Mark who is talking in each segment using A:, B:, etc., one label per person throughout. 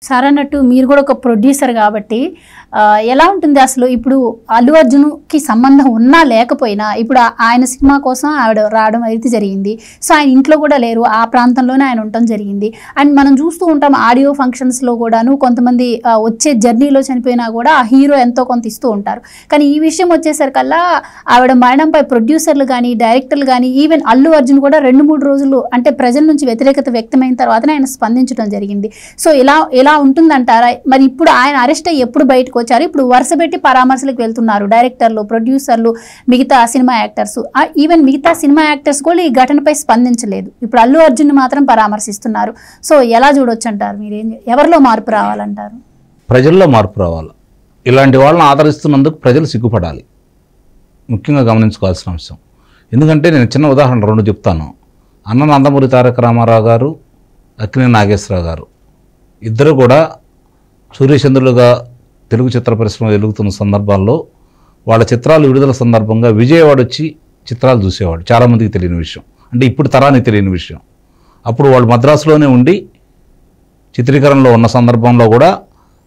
A: Sir అన్నట్టు మీరు కూడా ఒక ప్రొడ్యూసర్ కాబట్టి ఎలా ఉంటుంది అసలు ఇప్పుడు అల్లు అర్జున్కి సంబంధం ఉన్నా లేకపోయినా ఇప్పుడు ఆయన సినిమా కోసం ఆవిడ రావడం అయితే జరిగింది. సో ఆయన ఇంట్లో కూడా లేరు, ఆ ప్రాంతంలోనే ఆయన ఉండటం జరిగింది. అండ్ మనం చూస్తూ ఉంటాం ఆడియో ఫంక్షన్స్లో కూడాను కొంతమంది వచ్చే జర్నీలో చనిపోయినా కూడా ఆ హీరో ఎంతో కొంత ఇస్తూ ఉంటారు. కానీ ఈ విషయం వచ్చేసరికల్లా ఆవిడ మరణంపై ప్రొడ్యూసర్లు కానీ డైరెక్టర్లు కానీ ఈవెన్ అల్లు అర్జున్ కూడా 2-3 రోజులు అంటే ప్రజల నుంచి వ్యతిరేకత వ్యక్తమైన తర్వాతనే ఆయన స్పందించడం జరిగింది. సో ఇలా ఉంటుందంటారా? మరి ఇప్పుడు ఆయన అరెస్ట్ అయ్యి ఎప్పుడు బయటకు వచ్చారు? ఇప్పుడు వరుస పెట్టి పరామర్శలకు వెళ్తున్నారు డైరెక్టర్లు, ప్రొడ్యూసర్లు, మిగతా సినిమా యాక్టర్స్. ఈవెన్ మిగతా సినిమా యాక్టర్స్ కూడా ఈ ఘటనపై స్పందించలేదు. ఇప్పుడు అల్లు అర్జున్ మాత్రం పరామర్శిస్తున్నారు. సో ఎలా చూడొచ్చు అంటారు? ఎవరిలో మార్పు రావాలంటారు?
B: ప్రజల్లో మార్పు రావాలి. ఇలాంటి వాళ్ళని ఆదరిస్తున్నందుకు ప్రజలు సిగ్గుపడాలి, ముఖ్యంగా గమనించుకోవాల్సిన అంశం. ఎందుకంటే నేను చిన్న ఉదాహరణ 2 చెప్తాను. అన్న నందమూరి తారక రామారావు గారు, అక్కినేని నాగేశ్వరరావు గారు ఇద్దరు కూడా సూర్యచంద్రులుగా తెలుగు చిత్ర పరిశ్రమ వెలుగుతున్న సందర్భాల్లో వాళ్ళ చిత్రాలు విడుదల సందర్భంగా విజయవాడ వచ్చి చిత్రాలు చూసేవాడు. చాలామందికి తెలియని విషయం, అంటే ఇప్పుడు తరానికి తెలియని విషయం. అప్పుడు వాళ్ళు మద్రాసులోనే ఉండి చిత్రీకరణలో ఉన్న సందర్భంలో కూడా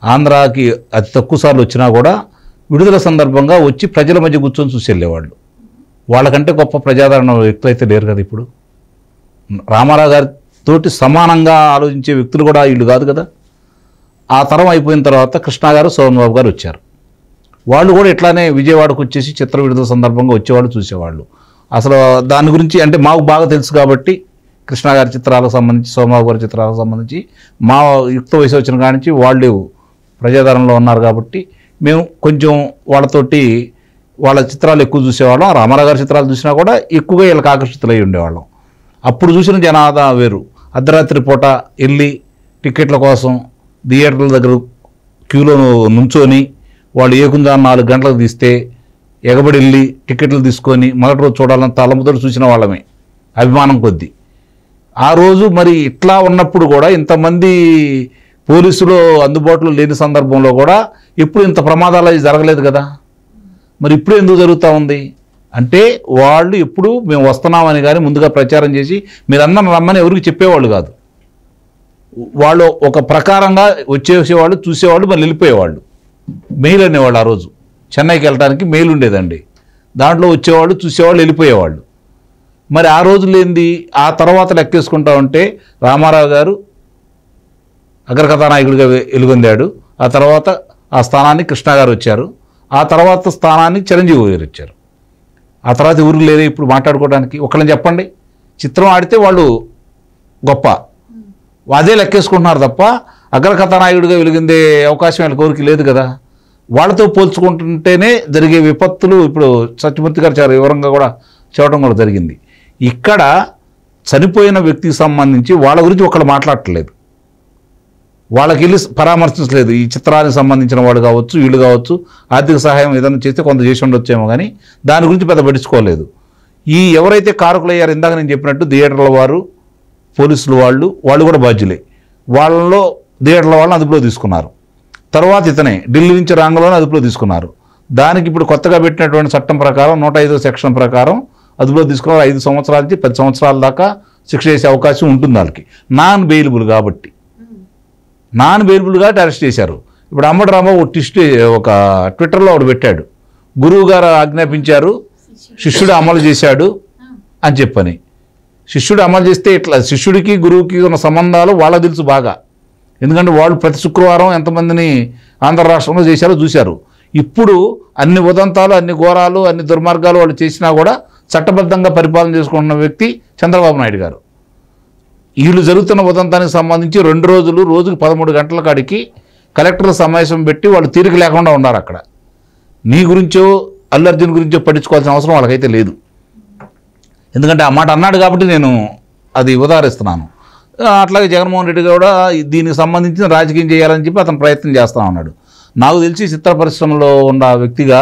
B: ఆంధ్రాకి అతి తక్కువ సార్లు వచ్చినా కూడా విడుదల సందర్భంగా వచ్చి ప్రజల మధ్య కూర్చొని చూసి వెళ్ళేవాళ్ళు. వాళ్ళకంటే గొప్ప ప్రజాదరణ వ్యక్తులు అయితే లేరు కదా ఇప్పుడు. రామారావు గారితోటి సమానంగా ఆలోచించే వ్యక్తులు కూడా వీళ్ళు కాదు కదా. ఆ తరం అయిపోయిన తర్వాత కృష్ణ గారు, సోమన్ బాబు గారు వచ్చారు. వాళ్ళు కూడా ఇట్లానే విజయవాడకు వచ్చేసి చిత్ర విడుదల సందర్భంగా వచ్చేవాళ్ళు, చూసేవాళ్ళు. అసలు దాని గురించి అంటే మాకు బాగా తెలుసు కాబట్టి కృష్ణ గారి చిత్రాలకు సంబంధించి, సోమబాబు గారి చిత్రాలకు సంబంధించి మా యుక్త వయసు వచ్చిన కాడి నుంచి వాళ్ళు ప్రజాదరణలో ఉన్నారు కాబట్టి మేము కొంచెం వాళ్ళతోటి వాళ్ళ చిత్రాలు ఎక్కువ చూసేవాళ్ళం. రామారావు గారి చిత్రాలు చూసినా కూడా ఎక్కువగా వీళ్ళకి ఆకర్షితులై ఉండేవాళ్ళం. అప్పుడు చూసిన జనాదా వేరు. అర్ధరాత్రి పూట వెళ్ళి టికెట్ల కోసం థియేటర్ల దగ్గర క్యూలో నుంచొని వాళ్ళు ఏకుందా 4 గంటలకు తీస్తే ఎగబడి వెళ్ళి టికెట్లు తీసుకొని మొదటి రోజు చూడాలని తలముదడు చూసిన వాళ్ళమే అభిమానం కొద్దీ. ఆ రోజు మరి ఇట్లా ఉన్నప్పుడు కూడా ఇంతమంది పోలీసులు అందుబాటులో లేని సందర్భంలో కూడా ఎప్పుడు ఇంత ప్రమాదాలు జరగలేదు కదా. మరి ఇప్పుడు ఎందుకు జరుగుతూ ఉంది అంటే వాళ్ళు ఎప్పుడు మేము వస్తున్నామని కానీ ముందుగా ప్రచారం చేసి మీరందరూ రమ్మని ఎవరికి చెప్పేవాళ్ళు కాదు. వాళ్ళు ఒక ప్రకారంగా వచ్చేసేవాళ్ళు, చూసేవాళ్ళు, మళ్ళీ వెళ్ళిపోయేవాళ్ళు. మెయిల్ అనేవాళ్ళు. ఆ రోజు చెన్నైకి వెళ్ళడానికి మెయిల్ ఉండేదండి, దాంట్లో వచ్చేవాళ్ళు, చూసేవాళ్ళు, వెళ్ళిపోయేవాళ్ళు. మరి ఆ రోజులు ఏంది? ఆ తర్వాత లెక్కేసుకుంటా ఉంటే రామారావు గారు అగ్రకథానాయకుడిగా వెలుగొందాడు. ఆ తర్వాత ఆ స్థానాన్ని కృష్ణ గారు వచ్చారు. ఆ తర్వాత స్థానాన్ని చిరంజీవి గారు వచ్చారు. ఆ తర్వాత ఎవరు లేరు ఇప్పుడు మాట్లాడుకోవడానికి. ఒకళ్ళని చెప్పండి, చిత్రం ఆడితే వాళ్ళు గొప్ప, అదే లెక్కేసుకుంటున్నారు తప్ప అగ్రకథానాయకుడిగా వెలిగిందే అవకాశం వాళ్ళ కోరిక లేదు కదా. వాళ్ళతో పోల్చుకుంటుంటేనే జరిగే విపత్తులు ఇప్పుడు సత్యమూర్తి గారు చాలా వివరంగా కూడా చెప్పడం కూడా జరిగింది. ఇక్కడ చనిపోయిన వ్యక్తికి సంబంధించి వాళ్ళ గురించి ఒకళ్ళు మాట్లాడట్లేదు, వాళ్ళకి వెళ్ళి పరామర్శించలేదు. ఈ చిత్రానికి సంబంధించిన వాళ్ళు కావచ్చు, వీళ్ళు కావచ్చు, ఆర్థిక సహాయం ఏదైనా చేస్తే కొంత చేసి ఉండొచ్చేమో కానీ దాని గురించి పెద్ద పట్టించుకోలేదు. ఈ ఎవరైతే కారకులయ్యారు, ఇందాక నేను చెప్పినట్టు థియేటర్ల వారు, పోలీసులు వాళ్ళు కూడా బాధ్యులే. వాళ్ళలో థియేటర్ల వాళ్ళని అదుపులో తీసుకున్నారు. తర్వాత ఇతనే ఢిల్లీ నుంచి రాంగలోనే అదుపులో తీసుకున్నారు. దానికి ఇప్పుడు కొత్తగా పెట్టినటువంటి చట్టం ప్రకారం 105వ సెక్షన్ ప్రకారం అదుపులో తీసుకున్నారు. 5 సంవత్సరాల నుంచి 10 సంవత్సరాల దాకా శిక్ష చేసే అవకాశం ఉంటుంది వాళ్ళకి. నాన్ బెయిలబుల్ కాబట్టి అరెస్ట్ చేశారు. ఇప్పుడు అంబటి రాంబాబు ఒక ట్విట్టర్లో ఒకటి పెట్టాడు, గురువు గారు ఆజ్ఞాపించారు, శిష్యుడు అమలు చేశాడు అని చెప్పని. శిష్యుడు అమలు చేస్తే ఇట్లా శిష్యుడికి గురువుకి ఉన్న సంబంధాలు వాళ్ళకి తెలుసు బాగా. ఎందుకంటే వాళ్ళు ప్రతి శుక్రవారం ఎంతమందిని ఆంధ్ర రాష్ట్రంలో చేశారో చూశారు. ఇప్పుడు అన్ని ఉదంతాలు, అన్ని ఘోరాలు, అన్ని దుర్మార్గాలు వాళ్ళు చేసినా కూడా చట్టబద్ధంగా పరిపాలన చేసుకుంటున్న వ్యక్తి చంద్రబాబు నాయుడు గారు. వీళ్ళు జరుగుతున్న ఉదంతానికి సంబంధించి 2 రోజులు, రోజుకి 13 గంటల కాడికి కలెక్టర్ల సమావేశం పెట్టి వాళ్ళు తీరిక లేకుండా ఉన్నారు అక్కడ. నీ గురించో అల్లు అర్జున్ గురించో పట్టించుకోవాల్సిన అవసరం వాళ్ళకైతే లేదు. ఎందుకంటే ఆ మాట అన్నాడు కాబట్టి నేను అది ఉదాహరిస్తున్నాను. అట్లాగే జగన్మోహన్ రెడ్డి కూడా దీనికి సంబంధించిన రాజకీయం చేయాలని చెప్పి అతను ప్రయత్నం చేస్తూ ఉన్నాడు. నాకు తెలిసి చిత్ర పరిశ్రమలో ఉన్న వ్యక్తిగా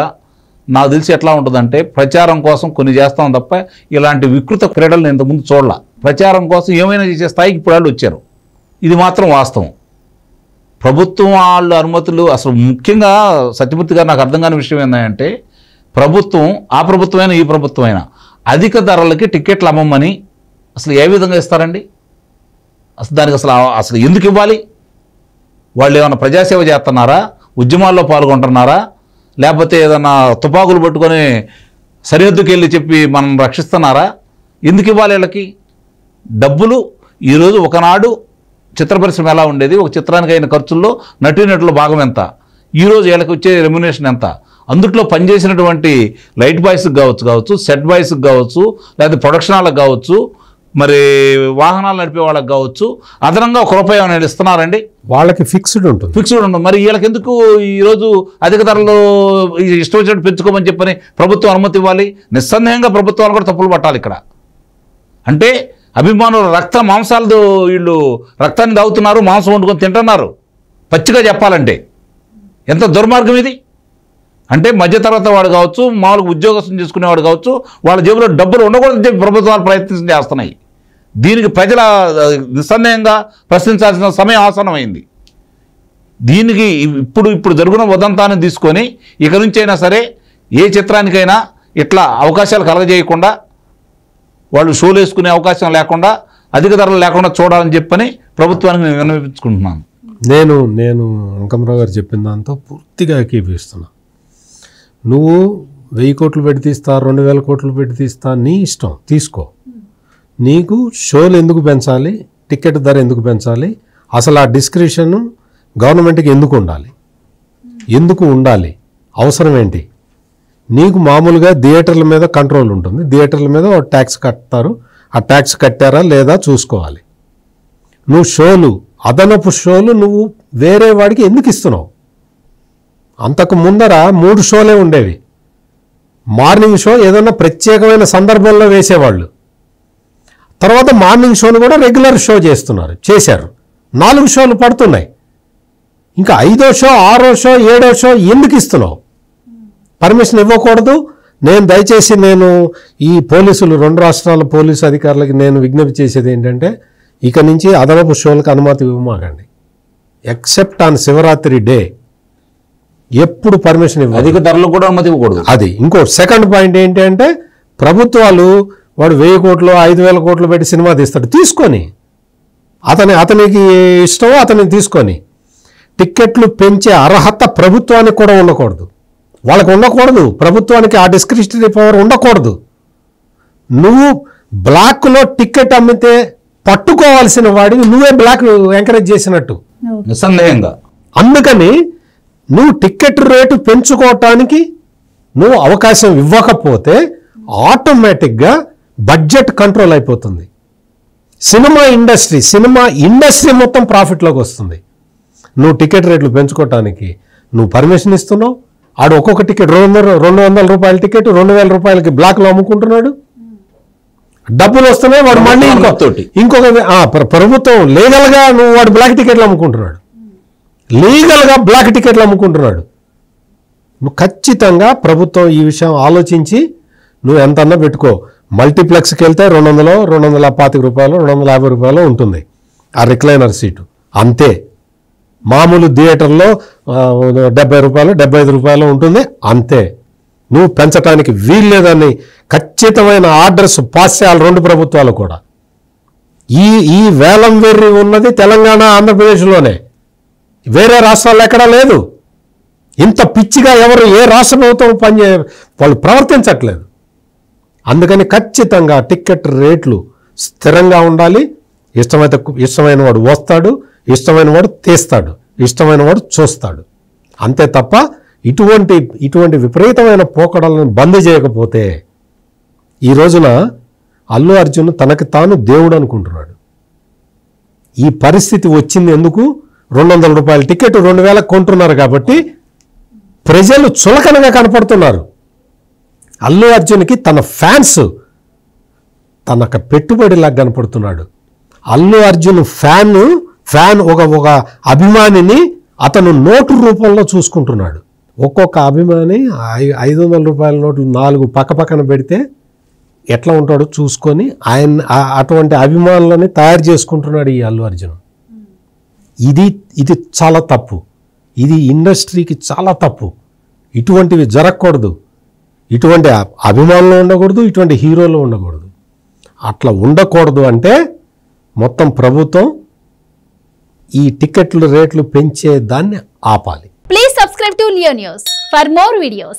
B: నాకు తెలిసి ఎట్లా ఉంటుందంటే ప్రచారం కోసం కొన్ని చేస్తాం తప్ప ఇలాంటి వికృత క్రీడలు నేను ఇంతకుముందు చూడలా. ప్రచారం కోసం ఏమైనా చేసే స్థాయికి ఇప్పుడు వాళ్ళు వచ్చారు. ఇది మాత్రం వాస్తవం. ప్రభుత్వం వాళ్ళు అనుమతులు అసలు ముఖ్యంగా సత్యమూర్తి గారు నాకు అర్థం కాని విషయం ఏంటంటే ప్రభుత్వం, ఆ ప్రభుత్వమైనా ఈ ప్రభుత్వమైనా అధిక ధరలకి టికెట్లు అమ్మమని అసలు ఏ విధంగా ఇస్తారండి? అసలు దానికి అసలు ఎందుకు ఇవ్వాలి? వాళ్ళు ఏమైనా ప్రజాసేవ చేస్తున్నారా, ఉద్యమాల్లో పాల్గొంటున్నారా, లేకపోతే ఏదన్నా తుపాకులు పట్టుకొని సరిహద్దుకి వెళ్ళి చెప్పి మనం రక్షిస్తున్నారా? ఎందుకు ఇవ్వాలి వీళ్ళకి డబ్బులు? ఈరోజు ఒకనాడు చిత్ర పరిశ్రమ ఎలా ఉండేది, ఒక చిత్రానికి అయిన ఖర్చుల్లో నటీనటుల భాగం ఎంత, ఈరోజు వీళ్ళకి వచ్చే రెమ్యునేషన్ ఎంత, అందుట్లో పనిచేసినటువంటి లైట్ బాయ్స్కి కావచ్చు, సెట్ బాయ్స్కి కావచ్చు, లేదా ప్రొడక్షన్ వాళ్ళకి కావచ్చు, మరి వాహనాలు నడిపే వాళ్ళకి కావచ్చు, అదనంగా ₹1 అనేది ఇస్తున్నారండి.
C: వాళ్ళకి ఫిక్స్డ్ ఉంటుంది.
B: మరి వీళ్ళకి ఎందుకు ఈరోజు అధిక ధరలు ఇష్టం వచ్చినట్టు పెంచుకోమని చెప్పని ప్రభుత్వం అనుమతి ఇవ్వాలి? నిస్సందేహంగా ప్రభుత్వాలు కూడా తప్పులు పట్టాలి ఇక్కడ. అంటే అభిమానులు రక్త మాంసాలు, వీళ్ళు రక్తాన్ని తాగుతున్నారు, మాంసం వండుకొని తింటున్నారు. పచ్చిగా చెప్పాలంటే ఎంత దుర్మార్గం ఇది. అంటే మధ్యతరగతి వాడు కావచ్చు, మామూలుగా ఉద్యోగస్తులు చేసుకునేవాడు కావచ్చు, వాళ్ళ జేబులో డబ్బులు ఉండకూడదని చెప్పి ప్రభుత్వాలు ప్రయత్నం చేస్తున్నాయి. దీనికి ప్రజల నిస్సందేహంగా ప్రశ్నించాల్సిన సమయం ఆసన్నమైంది. దీనికి ఇప్పుడు జరుగుతున్న ఉదంతాన్ని తీసుకొని ఇక నుంచి అయినా సరే ఏ చిత్రానికైనా ఇట్లా అవకాశాలు కలగజేయకుండా, వాళ్ళు షోలు వేసుకునే అవకాశం లేకుండా, అధిక ధరలు లేకుండా చూడాలని చెప్పని ప్రభుత్వానికి నేను విన్నవించుకుంటున్నాను.
C: నేను అంకమరావు గారు చెప్పిన దాంతో పూర్తిగా ఏకీభవిస్తున్నా. నువ్వు 1000 కోట్లు పెట్టి తీస్తా, 2000 కోట్లు పెట్టి తీస్తా, నీ ఇష్టం, తీసుకో. నీకు షోలు ఎందుకు పెంచాలి, టికెట్ ధర ఎందుకు పెంచాలి, అసలు ఆ డిస్క్రిప్షన్ గవర్నమెంట్కి ఎందుకు ఉండాలి, అవసరం ఏంటి? నీకు మామూలుగా థియేటర్ల మీద కంట్రోల్ ఉంటుంది, థియేటర్ల మీద ట్యాక్స్ కట్టారు, ఆ ట్యాక్స్ కట్టారా లేదా చూసుకోవాలి. నువ్వు షోలు, అదనపు షోలు నువ్వు వేరే వాడికి ఎందుకు ఇస్తున్నావు? అంతకు ముందర 3 షోలే ఉండేవి. మార్నింగ్ షో ఏదైనా ప్రత్యేకమైన సందర్భంలో వేసేవాళ్ళు. తర్వాత మార్నింగ్ షోను కూడా రెగ్యులర్ షో చేశారు. 4 షోలు పడుతున్నాయి. ఇంకా 5వ షో, 6వ షో, 7వ షో ఎందుకు ఇస్తున్నావు? పర్మిషన్ ఇవ్వకూడదు. దయచేసి ఈ పోలీసులు, 2 రాష్ట్రాల పోలీసు అధికారులకి నేను విజ్ఞప్తి చేసేది ఏంటంటే, ఇక నుంచి అదనపు షోలకు అనుమతి ఇవ్వమాకండి. ఎక్సెప్ట్ ఆన్ శివరాత్రి డే ఎప్పుడు పర్మిషన్ ఇవ్వాలి.
B: అధిక ధరలు కూడా అనుమతి ఇవ్వకూడదు.
C: అది ఇంకో సెకండ్ పాయింట్ ఏంటి అంటే, ప్రభుత్వాలు వాడు 1000 కోట్లు 5000 కోట్లు పెట్టి సినిమా తీస్తాడు, తీసుకొని అతనికి ఇష్టం అతనికి తీసుకొని, టిక్కెట్లు పెంచే అర్హత ప్రభుత్వానికి కూడా ఉండకూడదు. వాళ్ళకు ఉండకూడదు, ప్రభుత్వానికి ఆ డిస్క్రిషనరీ పవర్ ఉండకూడదు. నువ్వు బ్లాక్లో టికెట్ అమ్మితే పట్టుకోవాల్సిన వాడిని నువ్వే బ్లాక్ ఎంకరేజ్ చేసినట్టు
B: నిస్సందేహంగా.
C: అందుకని నువ్వు టికెట్ రేటు పెంచుకోవటానికి నువ్వు అవకాశం ఇవ్వకపోతే ఆటోమేటిక్గా బడ్జెట్ కంట్రోల్ అయిపోతుంది. సినిమా ఇండస్ట్రీ మొత్తం ప్రాఫిట్లోకి వస్తుంది. నువ్వు టికెట్ రేట్లు పెంచుకోవటానికి నువ్వు పర్మిషన్ ఇస్తున్నావు. ఆడు ఒక్కొక్క టికెట్ ₹200 టికెట్ ₹2000 బ్లాక్లో అమ్ముకుంటున్నాడు. డబ్బులు వస్తున్నాయి, వాడు మళ్ళీ ఇంకొక ప్రభుత్వం లీగల్గా నువ్వు వాడు బ్లాక్ టికెట్లు అమ్ముకుంటున్నాడు. నువ్వు ఖచ్చితంగా ప్రభుత్వం ఈ విషయం ఆలోచించి నువ్వు ఎంతన్నా పెట్టుకో. మల్టీప్లెక్స్కి వెళ్తే ₹200, ₹225, ₹250 ఉంటుంది ఆ రిక్లైనర్ సీటు, అంతే. మామూలు థియేటర్లో ₹70, ₹75 ఉంటుంది, అంతే. నువ్వు పెంచడానికి వీల్లేదని ఖచ్చితమైన ఆర్డర్స్ పాస్ చేయాలి 2 ప్రభుత్వాలు కూడా. ఈ వేలం వెర్రి ఉన్నది తెలంగాణ, ఆంధ్రప్రదేశ్లోనే, వేరే రాష్ట్రాల్లో ఎక్కడా లేదు. ఇంత పిచ్చిగా ఏ రాష్ట్ర ప్రభుత్వం వాళ్ళు ప్రవర్తించట్లేదు. అందుకని ఖచ్చితంగా టికెట్ రేట్లు స్థిరంగా ఉండాలి. ఇష్టమైన వాడు వస్తాడు, ఇష్టమైన వాడు తీస్తాడు, ఇష్టమైన వాడు చూస్తాడు, అంతే తప్ప ఇటువంటి విపరీతమైన పోకడలను బంద్ చేయకపోతే ఈ రోజున అల్లు అర్జున్ తనకు తాను దేవుడు అనుకుంటున్నాడు. ఈ పరిస్థితి వచ్చింది ఎందుకు? ₹200 టికెట్ 2000 కొంటున్నారు కాబట్టి ప్రజలు చులకనగా కనపడుతున్నారు. అల్లు అర్జున్కి తన ఫ్యాన్స్ తనకు పెట్టుబడిలాగా కనపడుతున్నాడు. అల్లు అర్జున్ ఫ్యాన్ ఒక అభిమానిని అతను నోటు రూపంలో చూసుకుంటున్నాడు. ఒక్కొక్క అభిమాని ₹500 నోట్లు 4 పక్కన పెడితే ఎట్లా ఉంటాడో చూసుకొని అటువంటి అభిమానులని తయారు చేసుకుంటున్నాడు ఈ అల్లు అర్జున్. ఇది చాలా తప్పు. ఇది ఇండస్ట్రీకి చాలా తప్పు. ఇటువంటివి జరగకూడదు. ఇటువంటి అభిమానులు ఉండకూడదు, ఇటువంటి హీరోలు ఉండకూడదు. అట్లా ఉండకూడదు అంటే మొత్తం ప్రభుత్వం ఈ టికెట్లు రేట్లు పెంచే దాన్ని ఆపాలి.
A: Please subscribe to Leo News for more videos.